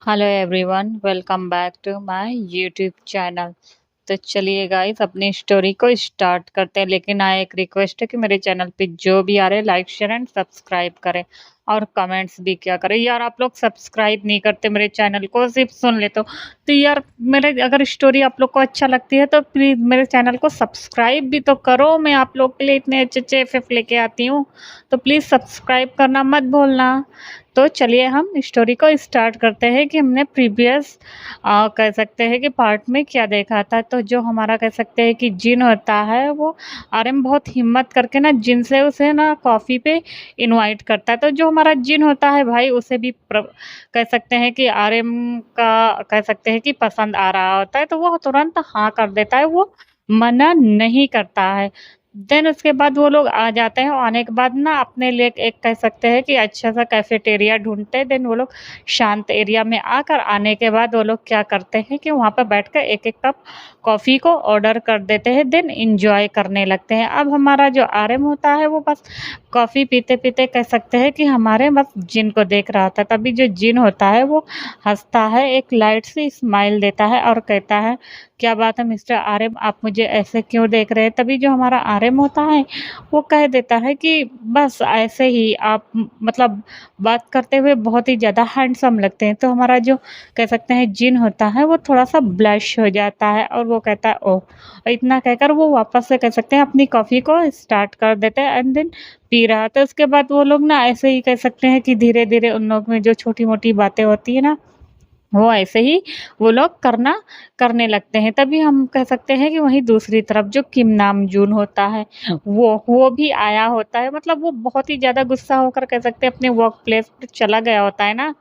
Hello everyone, welcome back to my YouTube channel. तो चलिए guys, अपनी स्टोरी को स्टार्ट करते हैं। लेकिन एक रिक्वेस्ट है कि मेरे चैनल पे जो भी आ रहे हैं लाइक शेयर एंड सब्सक्राइब करें और कमेंट्स भी क्या करें। यार आप लोग सब्सक्राइब नहीं करते मेरे चैनल को, सिर्फ सुन लेते हो। तो यार मेरे अगर स्टोरी आप लोग को अच्छा लगती है तो प्लीज़ मेरे चैनल को सब्सक्राइब भी तो करो। मैं आप लोग के लिए इतने अच्छे अच्छे एफएफ लेके आती हूँ, तो प्लीज़ सब्सक्राइब करना मत भूलना। तो चलिए हम स्टोरी को स्टार्ट करते हैं कि हमने प्रीवियस कह सकते हैं कि पार्ट में क्या देखा था। तो जो हमारा कह सकते हैं कि जिन होता है वो आर्यन बहुत हिम्मत करके ना जिन से उसे ना कॉफ़ी पे इनवाइट करता है। तो जो हमारा जिन होता है भाई उसे भी कह सकते हैं कि आर्यन का कह सकते हैं कि पसंद आ रहा होता है, तो वो तुरंत हाँ कर देता है, वो मना नहीं करता है। देन उसके बाद वो लोग आ जाते हैं और आने के बाद ना अपने लिए एक कह सकते हैं कि अच्छा सा कैफेटेरिया ढूंढते हैं। देन वो लोग शांत एरिया में आकर आने के बाद वो लोग क्या करते हैं कि वहाँ पर बैठकर एक एक कप कॉफ़ी को ऑर्डर कर देते हैं। देन इंजॉय करने लगते हैं। अब हमारा जो आरएम होता है वो बस कॉफ़ी पीते पीते कह सकते हैं कि हमारे बस जिन को देख रहा था। तभी जो जिन होता है वो हंसता है, एक लाइट सी स्माइल देता है और कहता है, क्या बात है मिस्टर आरएम, आप मुझे ऐसे क्यों देख रहे हैं। तभी जो हमारा आरएम होता है वो कह देता है कि बस ऐसे ही आप मतलब बात करते हुए बहुत ही ज़्यादा हैंडसम लगते हैं। तो हमारा जो कह सकते हैं जिन होता है वो थोड़ा सा ब्लश हो जाता है और वो कहता है ओह। और इतना कहकर वो वापस से कह सकते हैं अपनी कॉफ़ी को स्टार्ट कर देते हैं एंड देन पी रहा था। उसके बाद वो लोग ना ऐसे ही कह सकते हैं कि धीरे धीरे उन लोग में जो छोटी मोटी बातें होती है ना, वो ऐसे ही वो लोग करने लगते हैं। तभी हम कह सकते हैं कि वहीं दूसरी तरफ जो किम नाम-जून होता है, वो भी आया होता है। मतलब वो बहुत ही ज़्यादा गुस्सा होकर कह सकते हैं अपने वर्क प्लेस पे चला गया होता है ना,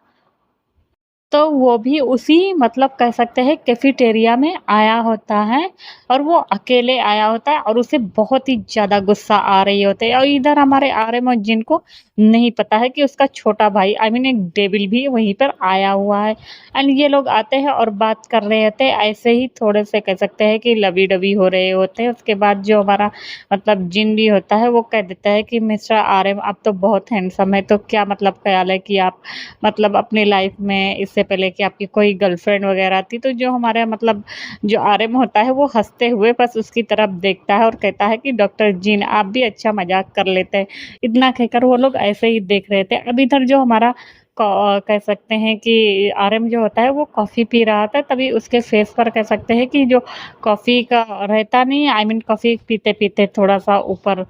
तो वो भी उसी मतलब कह सकते हैं कैफेटेरिया में आया होता है और वो अकेले आया होता है और उसे बहुत ही ज़्यादा गुस्सा आ रही होती है। और इधर हमारे आर्यन और जिन को नहीं पता है कि उसका छोटा भाई आई मीन एक डेविल भी वहीं पर आया हुआ है। एंड ये लोग आते हैं और बात कर रहे होते हैं, ऐसे ही थोड़े से कह सकते हैं कि लवी-डवी हो रहे होते हैं। उसके बाद जो हमारा मतलब जिन भी होता है वो कह देता है कि मिस्टर आर्यन आप तो बहुत हैंडसम है, तो क्या मतलब ख़्याल है कि आप मतलब अपनी लाइफ में इससे पहले कि आपकी कोई गर्लफ्रेंड वगैरह थी। तो जो हमारे मतलब जो आरएम होता है वो हँसते हुए बस उसकी तरफ देखता है और कहता है कि डॉक्टर जीन आप भी अच्छा मज़ाक कर लेते हैं। इतना कहकर वो लोग ऐसे ही देख रहे थे। अब इधर जो हमारा कह सकते हैं कि आरएम जो होता है वो कॉफ़ी पी रहा था, तभी उसके फेस पर कह सकते हैं कि जो कॉफ़ी का रहता नहीं है, आई मीन कॉफ़ी पीते-पीते थोड़ा-सा ऊपर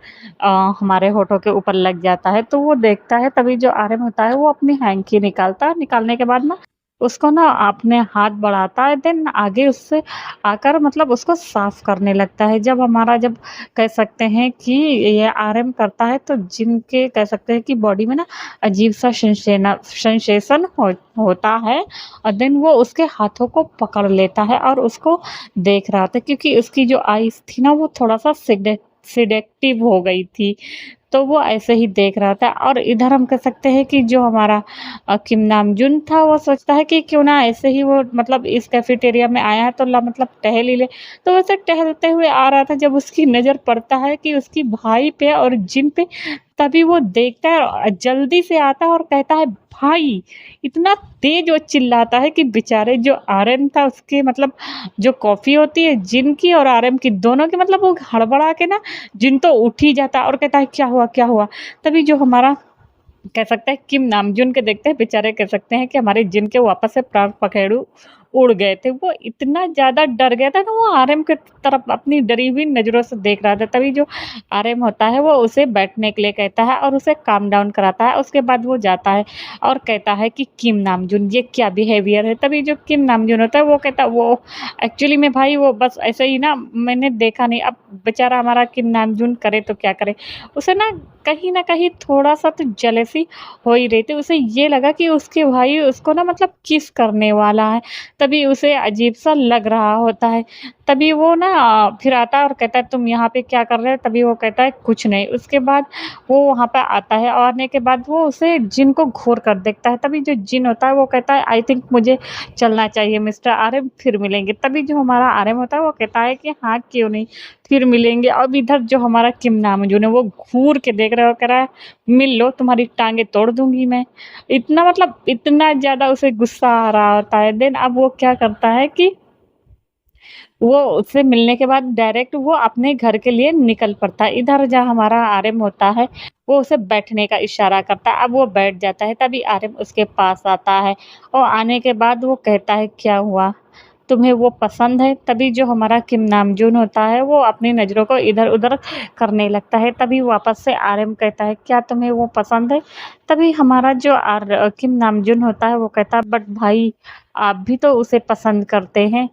हमारे होठों के ऊपर लग जाता है। तो वो देखता है, तभी जो आर्यन होता है वो अपनी हैंकी निकालता है। निकालने के बाद ना उसको ना अपने हाथ बढ़ाता है, देन आगे उससे आकर मतलब उसको साफ करने लगता है। जब कह सकते हैं कि ये आर्यन करता है तो जिनके कह सकते हैं कि बॉडी में ना अजीब सा सेंसेशन होता है और देन वो उसके हाथों को पकड़ लेता है और उसको देख रहा था, क्योंकि उसकी जो आईज़ थी ना वो थोड़ा-सा सिडेक्टिव हो गई थी। तो वो ऐसे ही देख रहा था और इधर हम कह सकते हैं कि जो हमारा किम नाम-जुन था वो सोचता है कि क्यों ना ऐसे ही वो मतलब इस कैफेटेरिया में आया है तो ला मतलब टहल ही ले। तो वैसे टहलते हुए आ रहा था, जब उसकी नज़र पड़ता है कि उसकी भाई पे और जिन पे, तभी वो देखता है और जल्दी से आता है और कहता है भाई! इतना तेज़ वो चिल्लाता है कि बेचारे जो आर्यन था उसके मतलब जो कॉफ़ी होती है जिन की और आर्यन की दोनों की, मतलब वो हड़बड़ा के ना जिन तो उठ ही जाता है और कहता है क्या हुआ, क्या हुआ? तभी जो हमारा कह सकते हैं किम नामजून के देखते हैं बेचारे, कह सकते हैं कि हमारे जिन के वापस से प्राण पखेरु उड़ गए थे। वो इतना ज़्यादा डर गया था कि वो आरएम की तरफ अपनी डरी हुई नज़रों से देख रहा था। तभी जो आरएम होता है वो उसे बैठने के लिए कहता है और उसे काम डाउन कराता है। उसके बाद वो जाता है और कहता है कि किम नामजून ये क्या बिहेवियर है? तभी जो किम नामजून होता है वो कहता है वो एक्चुअली में भाई वो बस ऐसे ही ना मैंने देखा नहीं, अब बेचारा हमारा किम नामजून करे तो क्या करे? उसे ना कहीं न कहीं थोड़ा-सा तो जेलसी हो ही रही थी। उसे ये लगा कि उसके भाई उसको ना मतलब किस करने वाला है, तभी उसे अजीब-सा लग रहा होता है। तभी वो ना फिर आता है और कहता है तुम यहाँ पे क्या कर रहे हो? तभी वो कहता है कुछ नहीं। उसके बाद वो वहाँ पे आता है और आने के बाद वो उसे जिन को घूर कर देखता है। तभी जो जिन होता है वो कहता है आई थिंक मुझे चलना चाहिए मिस्टर आर्यन, फिर मिलेंगे। तभी जो हमारा आर्यन होता है वो कहता है कि हाँ, क्यों नहीं, फिर मिलेंगे। अब इधर जो हमारा किम नामजून है वो घूर के देख रहा है और कह रहा है मिल लो, तुम्हारी टाँगें तोड़ दूँगी मैं। इतना मतलब इतना ज़्यादा उसे गुस्सा आ रहा होता है। देन अब वो क्या करता है कि वो उससे मिलने के बाद डायरेक्ट वो अपने घर के लिए निकल पड़ता है। इधर जहाँ हमारा आर्यन होता है, वो उसे बैठने का इशारा करता है। अब वो बैठ जाता है, तभी आर्यन उसके पास आता है और आने के बाद वो कहता है, "क्या हुआ? तुम्हें वो पसंद है?" तभी जो हमारा किम नामजून होता है, वो अपनी नज़रों को इधर-उधर करने लगता है। तभी वापस से आर्यन कहता है, "क्या तुम्हें वो पसंद है?" तभी हमारा जो किम नामजून होता है, वो कहता है, "बट भाई, आप भी तो उसे पसंद करते हैं।"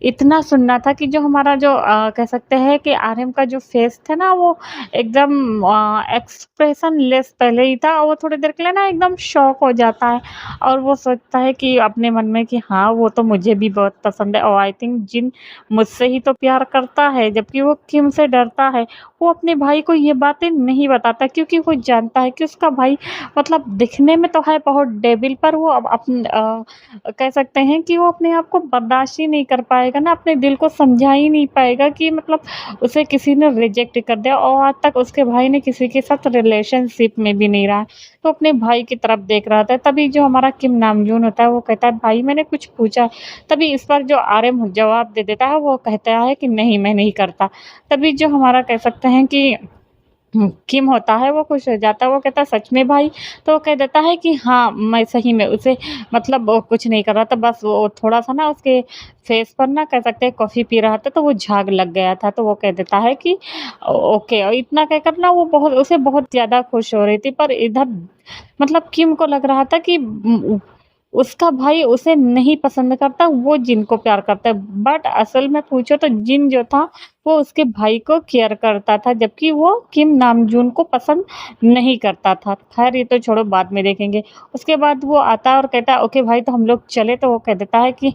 इतना सुनना था कि जो हमारा जो कह सकते हैं कि आर्यन का जो फेस था ना वो एकदम एक्सप्रेशन लेस पहले ही था और वो थोड़ी देर के लिए ना एकदम शॉक हो जाता है और वो सोचता है कि अपने मन में कि हाँ, वो तो मुझे भी बहुत पसंद है और आई थिंक जिन मुझसे ही तो प्यार करता है, जबकि वो किम से डरता है। वो अपने भाई को ये बातें नहीं बताता क्योंकि वो जानता है कि उसका भाई मतलब दिखने में तो है बहुत डेविल, पर वो अब कह सकते हैं कि वो अपने आप को बर्दाश्त ही नहीं कर पाएगा ना, अपने दिल को समझा ही नहीं पाएगा कि मतलब उसे किसी ने रिजेक्ट कर दिया और आज तक उसके भाई ने किसी के साथ रिलेशनशिप में भी नहीं रहा है। तो अपने भाई की तरफ देख रहा था, तभी जो हमारा किम नामजून होता है वो कहता है, "भाई मैंने कुछ पूछा?" तभी इस पर जो आर्यन जवाब दे देता है, वो कहता है कि, "नहीं, मैं नहीं करता।" तभी जो हमारा कह सकते हैं कि किम होता है वो खुश हो जाता है, वो कहता है सच में भाई? तो वो कह देता है कि हाँ, मैं सही में उसे मतलब वो कुछ नहीं कर रहा था, बस वो थोड़ा-सा ना उसके फेस पर ना कह सकते हैं कॉफ़ी पी रहा था तो वो झाग लग गया था, तो वो कह देता है कि ओके, और इतना कहकर ना वो बहुत उसे बहुत ज़्यादा खुश हो रही थी, पर इधर मतलब किम को लग रहा था कि उसका भाई उसे नहीं पसंद करता, वो जिन को प्यार करता है। बट असल में पूछो तो जिन जो था वो उसके भाई को केयर करता था, जबकि वो किम नामजून को पसंद नहीं करता था। ख़ैर ये तो छोड़ो, बाद में देखेंगे। उसके बाद वो आता है और कहता है ओके भाई, तो हम लोग चले? तो वो कह देता है कि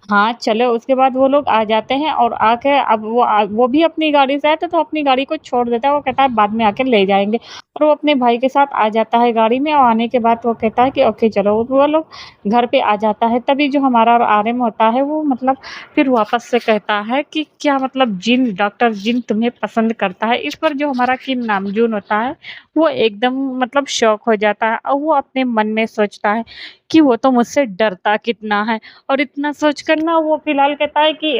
हाँ, चलो। उसके बाद वो लोग आ जाते हैं और आके अब वो भी अपनी गाड़ी से आए थे तो अपनी गाड़ी को छोड़ देता है। वो कहता है बाद में आके ले जाएँगे और वो अपने भाई के साथ आ जाता है गाड़ी में और आने के बाद वो कहता है कि ओके चलो। वो लोग घर पे आ जाता है, तभी जो हमारा आर्यन होता है वो मतलब फिर वापस से कहता है कि क्या मतलब जिन डॉक्टर जिन तुम्हें पसंद करता है? इस पर जो हमारा किम नामजून होता है वो एकदम मतलब शॉक हो जाता है और वो अपने मन में सोचता है कि वो तो मुझसे डरता कितना है, और इतना सोचकर ना वो फिलहाल कहता है कि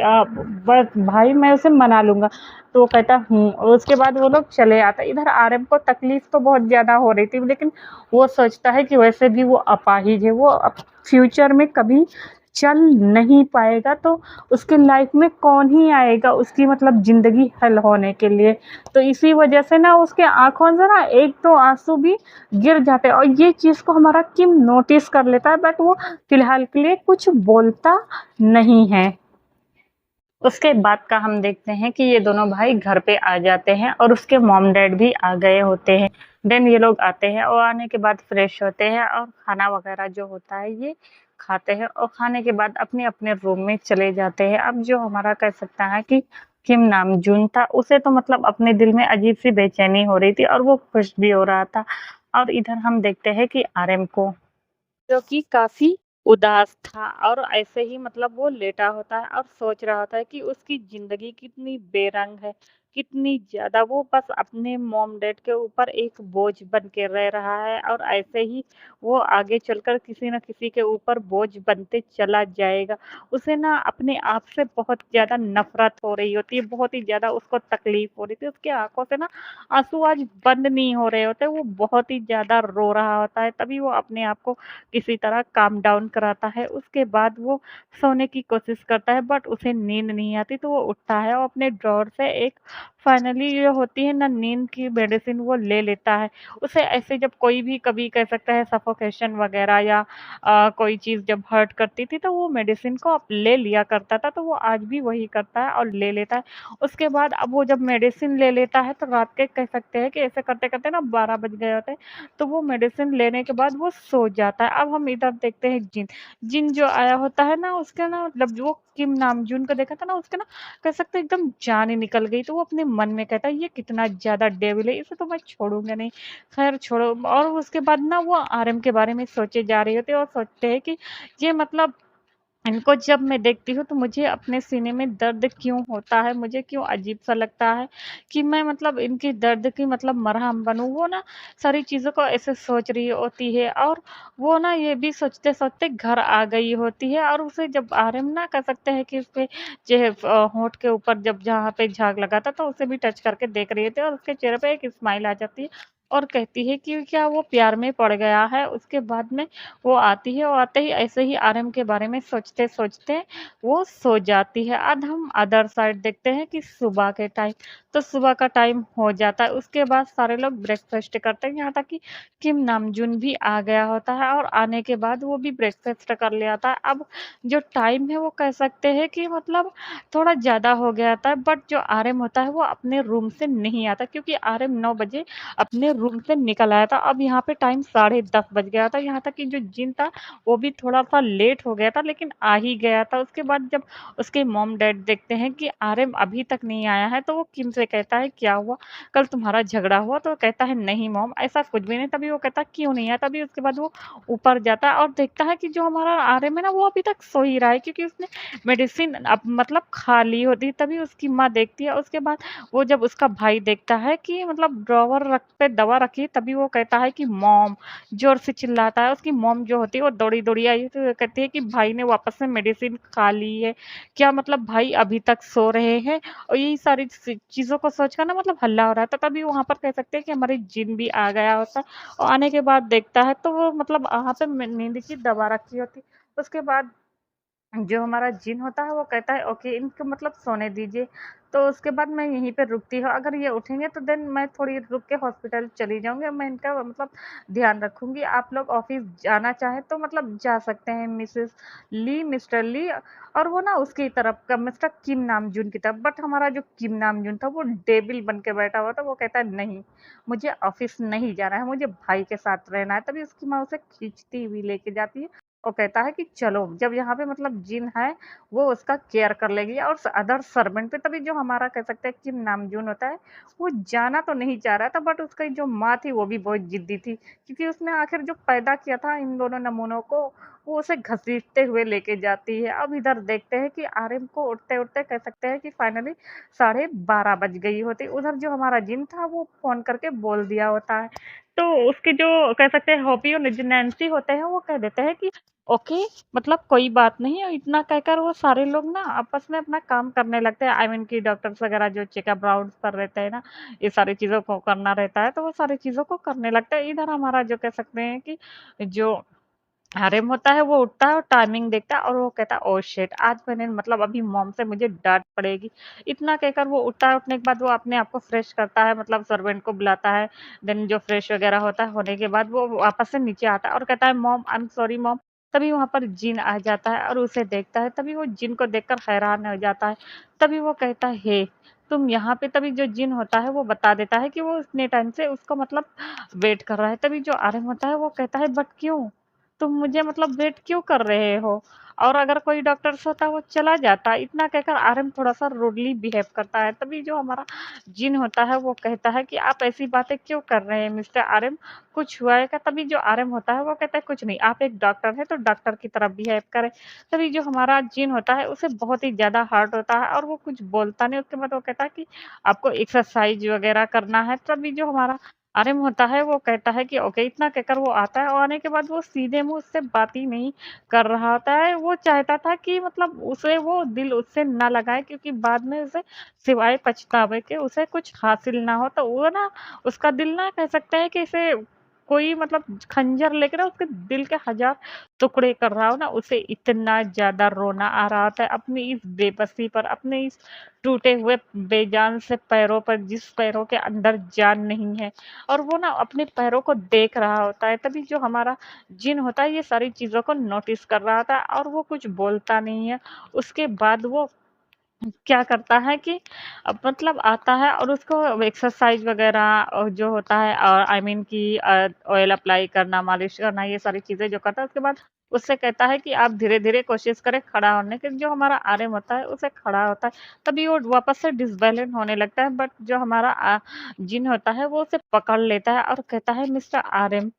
बस भाई मैं उसे मना लूँगा। तो वो कहता है और उसके बाद वो लोग चले आते हैं। इधर आर्यन को तकलीफ़ तो बहुत ज़्यादा हो रही थी, लेकिन वो सोचता है कि वैसे भी वो अपाहिज है, वो अब फ्यूचर में कभी चल नहीं पाएगा, तो उसकी लाइफ में कौन ही आएगा उसकी मतलब ज़िंदगी हल होने के लिए। तो इसी वजह से ना उसके आँखों से ना एक तो आँसू भी गिर जाते हैं और ये चीज़ को हमारा किम नोटिस कर लेता है, बट वो फ़िलहाल के लिए कुछ बोलता नहीं है। उसके बाद का हम देखते हैं कि ये दोनों भाई घर पे आ जाते हैं और उसके मॉम डैड भी आ गए होते हैं। देन ये लोग आते हैं और आने के बाद फ्रेश होते हैं और खाना वगैरह जो होता है ये खाते हैं और खाने के बाद अपने-अपने रूम में चले जाते हैं। अब जो हमारा कह सकता है कि किम नामजून था, उसे तो मतलब अपने दिल में अजीब-सी बेचैनी हो रही थी और वो खुश भी हो रहा था। और इधर हम देखते हैं कि आर्यन को, जो कि काफ़ी उदास था और ऐसे ही मतलब वो लेटा होता है और सोच रहा होता है कि उसकी ज़िंदगी कितनी बेरंग है, कितनी ज़्यादा वो बस अपने मॉम-डैड के ऊपर एक बोझ बन के रह रहा है और ऐसे ही वो आगे चलकर किसी न किसी के ऊपर बोझ बनते चला जाएगा। उसे ना अपने आप से बहुत ज़्यादा नफ़रत हो रही होती है, बहुत ही ज़्यादा उसको तकलीफ़ हो रही थी। उसकी आँखों से ना आँसू आज बंद नहीं हो रहे होते, वो बहुत ही ज़्यादा रो रहा होता है। तभी वो अपने आप को किसी तरह काम डाउन कराता है। उसके बाद वो सोने की कोशिश करता है, बट उसे नींद नहीं आती, तो वो उठता है और अपने ड्रॉवर से एक फाइनली ये होती है ना, नींद की मेडिसिन वो ले लेता है। उसे ऐसे जब कोई भी कभी कह सकता है सफोकेशन वगैरह या कोई चीज़ जब हर्ट करती थी तो वो मेडिसिन को अब ले लिया करता था, तो वो आज भी वही करता है और ले लेता है। उसके बाद अब वो जब मेडिसिन ले लेता है तो रात के कह सकते हैं कि ऐसे करते-करते ना 12 बज गए होते हैं, तो वो मेडिसिन लेने के बाद वो सो जाता है। अब हम इधर देखते हैं जिन, जिन जो आया होता है ना उसका ना मतलब जो किम नामजून को देखा था ना, उसका ना कह सकते हैं एकदम जान ही निकल गई, तो वो अपने मन में कहता है ये कितना ज़्यादा डेविल है, इसे तो मैं छोड़ूँगा नहीं। ख़ैर छोड़ो, और उसके बाद ना वो आरएम के बारे में सोचे जा रहे होते हैं और सोचते हैं कि ये मतलब इनको जब मैं देखती हूँ तो मुझे अपने सीने में दर्द क्यों होता है, मुझे क्यों अजीब-सा लगता है कि मैं मतलब इनकी दर्द की मतलब मरहम बनूँ। वो ना सारी चीज़ों को ऐसे सोच रही होती है और वो ना ये भी सोचते-सोचते घर आ गई होती है, और उसे जब आरएम ना कह सकते हैं कि उसके होंठ के ऊपर जब जहाँ पे झाग लगा था तो उसे भी टच करके देख रही थी और उसके चेहरे पे एक स्माइल आ जाती है और कहती है कि क्या वो प्यार में पड़ गया है। उसके बाद में वो आती है और आते ही ऐसे ही आरएम के बारे में सोचते-सोचते वो सो जाती है। अब हम अदर साइड देखते हैं कि सुबह के टाइम, तो सुबह का टाइम हो जाता है। उसके बाद सारे लोग ब्रेकफ़ास्ट करते हैं, यहाँ तक कि किम नामजून भी आ गया होता है और आने के बाद वो भी ब्रेकफ़ास्ट कर ले आता है। अब जो टाइम है वो कह सकते हैं कि मतलब थोड़ा ज़्यादा हो गया था, बट जो आरएम होता है वो अपने रूम से नहीं आता, क्योंकि आरएम 9 बजे अपने रूम से निकल आया था। अब यहाँ पे टाइम साढ़े 10 बज गया था, यहाँ तक कि जो जिन था वो भी थोड़ा-सा लेट हो गया था लेकिन आ ही गया था। उसके बाद जब उसके मॉम-डैड देखते हैं कि आरएम अभी तक नहीं आया है, तो वो किम से कहता है, "क्या हुआ? कल तुम्हारा झगड़ा हुआ?" तो वो कहता है, "नहीं मॉम, ऐसा कुछ भी नहीं।" तभी वो कहता है, "क्यों नहीं आया?" तभी उसके बाद वो ऊपर जाता है और देखता है कि जो हमारा आरएम है ना, वो अभी तक सो ही रहा है, क्योंकि उसने मेडिसिन अब मतलब खा ली होती है। तभी उसकी माँ देखती है। उसके बाद वो जब उसका भाई देखता है कि मतलब ड्रॉवर रख पे दवा रखी है, तभी वो कहता है कि मॉम, ज़ोर से चिल्लाता है। उसकी मॉम जो होती है वो दौड़ी-दौड़ी आई तो वो कहती है कि भाई ने वापस से मेडिसिन खा ली है। क्या मतलब भाई अभी तक सो रहे हैं? और यही सारी चीज़ों को सोचकर ना मतलब हल्ला हो रहा था। तभी वहाँ पर कह सकते हैं कि हमारी जिन भी आ गया होता है और आने के बाद देखता है तो वो मतलब वहाँ पे नींद की दवा रखी होती। उसके बाद जो हमारा जिन होता है वो कहता है ओके इनको मतलब सोने दीजिए। तो उसके बाद मैं यहीं पे रुकती हूँ, अगर ये उठेंगे तो देन मैं थोड़ी रुक के हॉस्पिटल चली जाऊँगी और मैं इनका मतलब ध्यान रखूँगी। आप लोग ऑफ़िस जाना चाहें तो मतलब जा सकते हैं मिसेस ली, मिस्टर ली, और वो ना उसकी तरफ का मिस्टर किम नामजून की तरफ। बट हमारा जो किम नामजून था वो डेविल बन के बैठा हुआ था, वो कहता है नहीं, मुझे ऑफ़िस नहीं जाना है, मुझे भाई के साथ रहना है। तभी उसकी माँ उसे खींचती हुई लेके जाती है और कहता है कि चलो, जब यहाँ पे मतलब जिन है, वो उसका केयर कर लेगी और अदर सर्वेंट पे तभी जो हमारा कह सकते हैं कि नामजून होता है, वो जाना तो नहीं चाह रहा था, बट उसकी जो माँ थी वो भी बहुत ज़िद्दी थी, क्योंकि उसने आखिर जो पैदा किया था इन दोनों नमूनों को, वो उसे घसीटते हुए लेके जाती है। अब इधर देखते हैं कि आरएम को उठते-उठते कह सकते हैं कि फाइनली साढ़े 12 बज गई होती। उधर जो हमारा जिन था वो फ़ोन करके बोल दिया होता है। तो उसके जो कह सकते हैं हॉबी और नैन्सी होते हैं, वो कह देते हैं कि ओके, मतलब कोई बात नहीं है, इतना कहकर वो सारे लोग ना आपस में अपना काम करने लगते हैं। आई मीन कि डॉक्टर्स वगैरह जो चेकअप राउंड्स पर रहते हैं ना, ये सारी चीज़ों को करना रहता है, तो वो सारी चीज़ों को करने लगते हैं। इधर हमारा जो कह सकते हैं कि जो हारिम होता है वो उठता है और टाइमिंग देखता है और वो कहता है ओह शिट! आज मैंने मतलब अभी मॉम से मुझे डाँट पड़ेगी। इतना कहकर वो उठता है, उठने के बाद वो अपने आप को फ्रेश करता है, मतलब सर्वेंट को बुलाता है। देन जो फ्रेश वगैरह होता है, होने के बाद वो वापस से नीचे आता है और कहता है mom I am sorry mom. तभी वहाँ पर जिन आ जाता है और उसे देखता है, तभी वो जिन को देखकर हैरान हो जाता है। तभी वो कहता है हे! तुम यहाँ पे, तभी जो जिन होता है वो बता देता है कि वो इतने टाइम से उसको मतलब वेट कर रहा है। तभी जो आर्यन होता है वो कहता है बट क्यों? तुम मुझे मतलब वेट क्यों कर रहे हो? और अगर कोई डॉक्टर्स होता वो चला जाता। इतना कहकर आर्यन थोड़ा-सा रूडली बिहेव करता है। तभी जो हमारा जिन होता है वो कहता है कि आप ऐसी बातें क्यों कर रहे हैं मिस्टर आर्यन? कुछ हुआ है क्या? तभी जो आर्यन होता है वो कहता है कुछ नहीं, आप एक डॉक्टर हैं तो डॉक्टर की तरह बिहेव करें। तभी जो हमारा जिन होता है उसे बहुत ही ज़्यादा हर्ट होता है और वो कुछ बोलता नहीं। उसके बाद वो कहता है कि आपको एक्सरसाइज़ वगैरह करना है। तभी जो हमारा आर्यन होता है वो कहता है कि ओके, इतना कहकर वो आता है और आने के बाद वो सीधे मुँह उससे बात ही नहीं कर रहा होता है। वो चाहता था कि मतलब उसे वो दिल उससे ना लगाए, क्योंकि बाद में उसे सिवाय पछतावे के उसे कुछ हासिल ना हो। तो वो ना उसका दिल ना कह सकते हैं कि इसे कोई मतलब खंजर लेके ना उसके दिल के हज़ार टुकड़े कर रहा हो ना, उसे इतना ज़्यादा रोना आ रहा होता है अपनी इस बेबसी पर, अपने इस टूटे हुए बेजान से पैरों पर, जिस पैरों के अंदर जान नहीं है। और वो ना अपने पैरों को देख रहा होता है, तभी जो हमारा जिन होता है ये सारी चीज़ों को नोटिस कर रहा होता है और वो कुछ बोलता नहीं है। उसके बाद वो क्या करता है कि मतलब आता है और उसको एक्सरसाइज़ वग़ैरह जो होता है आई मीन कि ऑयल अप्लाई करना, मालिश करना, ये सारी चीज़ें जो करता है, उसके बाद उससे कहता है कि आप धीरे-धीरे कोशिश करें खड़ा होने की। जो हमारा आर्यन होता है, उसे खड़ा होता है, तभी वो वापस से डिसबैलेंस होने लगता है, बट जो हमारा जिन होता है, वो उसे पकड़ लेता है और कहता है, "मिस्टर आर्यन,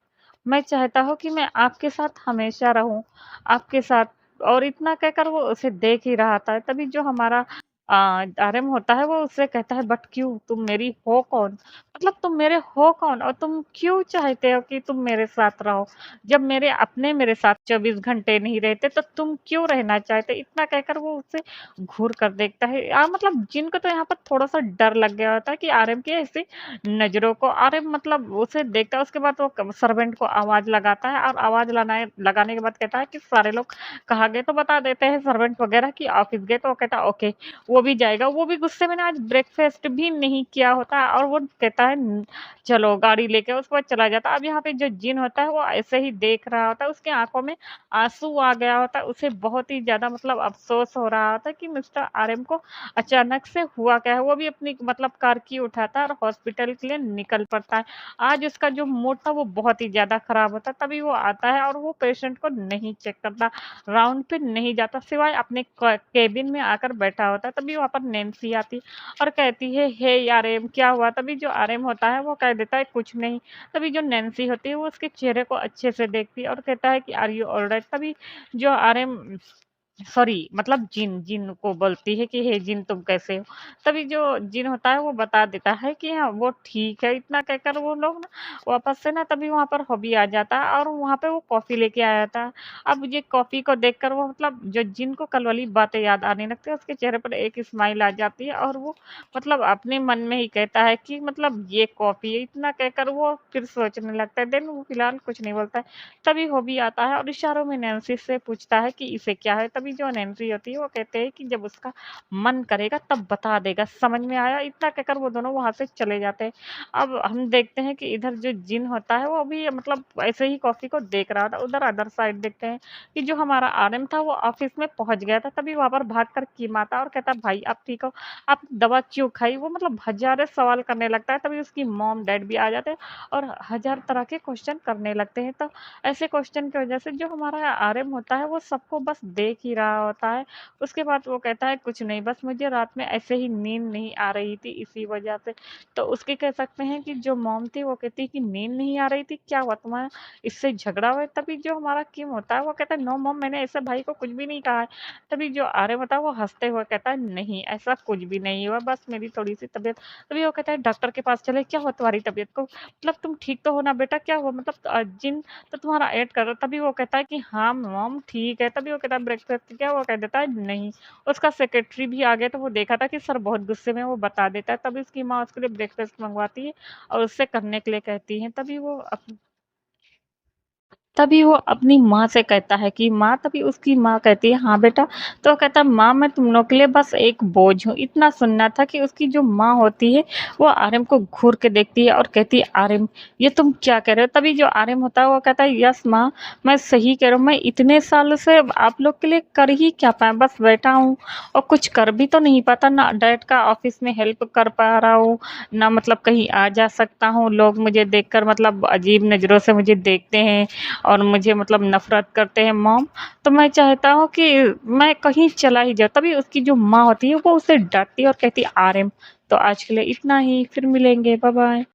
मैं चाहता हूँ कि मैं आपके साथ हमेशा रहूँ, आपके साथ।" और इतना कहकर वो उसे देख ही रहा था। तभी जो हमारा आर्यन होता है वो उससे कहता है, "बट क्यों? तुम मेरी हो कौन? मतलब तुम मेरे हो कौन? और तुम क्यों चाहते हो कि तुम मेरे साथ रहो? जब मेरे अपने मेरे साथ 24 घंटे नहीं रहते तो तुम क्यों रहना चाहते?" इतना कहकर वो उससे घूर कर देखता है। मतलब जिनको तो यहाँ पर थोड़ा-सा डर लग गया होता है कि आर्यन की ऐसी नज़रों को, आर्यन मतलब उसे देखता है। उसके बाद वो सर्वेंट को आवाज़ लगाता है और आवाज़ लगाने के बाद कहता है कि सारे लोग कहाँ गए, तो बता देते हैं सर्वेंट वगैरह कि ऑफिस गए। तो वो कहता है ओके, वो भी जाएगा। वो भी गुस्से में ना आज ब्रेकफास्ट भी नहीं किया होता है और वो कहता है चलो गाड़ी लेके, उसके बाद चला जाता है। अब यहाँ पे जो जिन होता है वो ऐसे ही देख रहा होता है, उसकी आंखों में आंसू आ गया होता है। उसे बहुत ही ज्यादा मतलब अफसोस हो रहा होता है कि मिस्टर आरएम को अचानक से हुआ क्या है। वो भी अपनी मतलब कार की उठाता है और हॉस्पिटल के लिए निकल पड़ता है। आज उसका जो मूड था वो बहुत ही ज़्यादा खराब होता है, तभी वो आता है और वो पेशेंट को नहीं चेक करता, राउंड पे नहीं जाता, सिवाय अपने केबिन में आकर बैठा होता है। तभी वहाँ पर नैन्सी आती और कहती है, हे आरएम क्या हुआ? तभी जो आरएम होता है वो कह देता है कुछ नहीं। तभी जो नैन्सी होती है वो उसके चेहरे को अच्छे से देखती है और कहता है कि आर यू ऑलराइट? तभी जो आरएम सॉरी मतलब जिन जिन को बोलती है कि हे जिन तुम कैसे हो? तभी जो जिन होता है वो बता देता है कि हाँ, वो ठीक है। इतना कहकर वो लोग ना वापस से ना तभी वहाँ पर हॉबी आ जाता है और वहाँ पे वो कॉफ़ी लेके आया था। अब ये कॉफ़ी को देखकर वो मतलब जो जिन को कल वाली बातें याद आने लगती है, उसके चेहरे पर एक स्माइल आ जाती है और वो मतलब अपने मन में ही कहता है कि मतलब ये कॉफ़ी है। इतना कहकर वो फिर सोचने लगता है, देन वो फिलहाल कुछ नहीं बोलता है। तभी हॉबी आता है और इशारों में नैन्सी से पूछता है कि इसे क्या है? तभी जो नैन्सी होती है वो कहते हैं कि जब उसका मन करेगा तब बता देगा, समझ में आया? इतना कहकर वो दोनों वहाँ से चले जाते हैं। अब हम देखते हैं कि इधर जो जिन होता है वो भी मतलब ऐसे ही कॉफ़ी को देख रहा था। उधर अदर साइड देखते हैं कि जो हमारा आरएम था वो ऑफ़िस में पहुँच गया था। तभी वहाँ पर भागकर कीम आता है और कहता है, "भाई आप ठीक हो? आप दवा क्यों खाई?" वो मतलब हज़ारों सवाल करने लगता है। तभी उसकी मॉम डैड भी आ जाते हैं और हज़ार तरह के क्वेश्चन करने लगते हैं। तो ऐसे क्वेश्चन की वजह से जो हमारा आरएम होता है वो सबको बस देख ही रहा होता है। उसके बाद वो कहता है कुछ नहीं, बस मुझे रात में ऐसे ही नींद नहीं आ रही थी इसी वजह से। तो उसकी कह सकते हैं कि जो मॉम थी वो कहती है कि नींद नहीं आ रही थी, क्या हुआ तुम्हारा? इससे झगड़ा हुआ है? तभी जो हमारा किम होता है वो कहता है नो मॉम, मैंने ऐसे भाई को कुछ भी नहीं कहा है। तभी जो आर्यन होता है वो हँसते हुए कहता है नहीं ऐसा कुछ भी नहीं हुआ, बस मेरी थोड़ी-सी तबीयत। तभी वो कहता है डॉक्टर के पास चले, क्या हुआ तुम्हारी तबीयत को? मतलब तुम ठीक तो हो ना बेटा? क्या हुआ? मतलब जिन तो तुम्हारा ऐड कर रहा, तभी वो कहता है कि हाँ मॉम ठीक है। तभी वो कहता है ब्रेकफास्ट क्या? वो कह देता है नहीं। उसका सेक्रेटरी भी आ गया तो वो देखा था कि सर बहुत गुस्से में, वो बता देता है। तभी उसकी माँ उसके लिए ब्रेकफास्ट मंगवाती है और उससे करने के लिए कहती है। तभी वो अपनी माँ से कहता है कि माँ, तभी उसकी माँ कहती है हाँ बेटा। तो वो कहता है माँ मैं तुम लोग के लिए बस एक बोझ हूँ। इतना सुनना था कि उसकी जो माँ होती है वो आर्यन को घूर के देखती है और कहती है आर्यन ये तुम क्या कह रहे हो? तभी जो आर्यन होता है वो कहता है यस माँ, मैं सही कह रहा हूँ। मैं इतने साल से आप लोग के लिए कर ही क्या पाया, बस बैठा हूँ और कुछ कर भी तो नहीं पाता ना। डैड का ऑफिस में हेल्प कर पा रहा हूँ ना, मतलब कहीं आ जा सकता हूँ। लोग मुझे देखकर मतलब अजीब नज़रों से मुझे देखते हैं और मुझे मतलब नफ़रत करते हैं मॉम। तो मैं चाहता हूँ कि मैं कहीं चला ही जाऊँ। तभी उसकी जो माँ होती है वो उसे डाँटती है और कहती है आर्यन तो आज के लिए इतना ही, फिर मिलेंगे, बाय बाय।